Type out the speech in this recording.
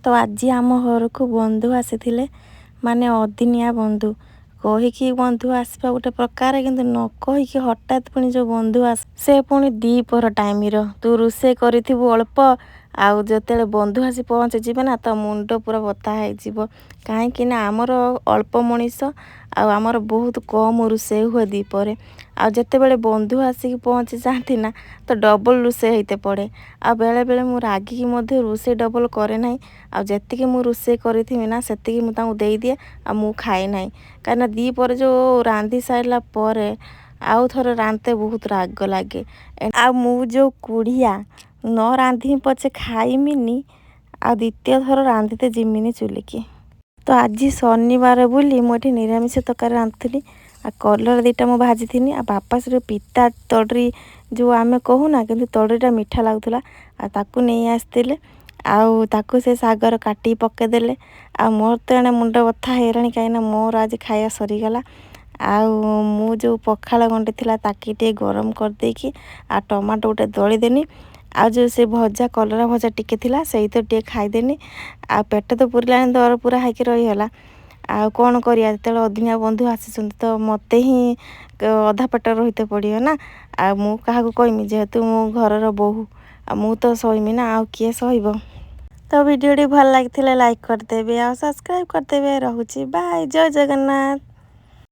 तो आज आम घर को बंधु आसी माने अदिनिया बंधु कहीकि बंधु आसवा गोटे प्रकार कि न कहीकि हठात पुणी जो बंधु आस से पुणी दीपर टाइम तू रोषे करू अल्प आउ जो बंधु आसी पहुँची ना तो मुंड पूरा बता हो कहीं आमर अल्प मनीष आमर बहुत कम रोषे हुए दीपर आ जिते बड़े बंधु आसिक पहुँची जाती ना तो डबल रोषे होते पड़े आ बेले बेले मु रागिकी रोषे डबल करे ना आती मु रोषे करी ना से दे दिए आ मु खाए ना कहीं दीपर जो रांधि सारा पर आउ थोड़े रांधते बहुत राग लगे आ मु जो कुड़िया न रांधि पचे खाइमिनी आ द्वितीय थर रांधते जिमिनी चुलिकी। तो आज शनिवार बोली मुझे निरामिष तरकारी रांधुली आ कलर दीटा मुझे भाजी थी आ बापा से पिता तड़ी जो आम कहूना कि तड़ीटा मीठा लगुला ताकू नहीं आसते आउ से सागर काटी पकईदे आ मोर तो एने मुंड बथा है कहीं मोर आज खाया सरीगला आउ मु जो पखाल गंडे थिला ताकि टे गरम कर देकी आ टमाटो गोटे दलीदेनी आ जो से भजा कलरा भजा टिके थिला से तो टे खाईदेनी आ पेट तो पुरलानी दर पूरा हाइकी रहीगला आ कौन करिया जो अदिनिया बंधु आसी तो मत ही अधा पेट रहीते पड़ो ना आ मु क्या कहमी जेहेतु मो घर बोहू आ मु तो सहमी ना आ किए सहब। तो वीडियो भल लगी लाइक करदेवे आ सब्सक्राइब करदेवे। रोची बाय जय जगन्नाथ।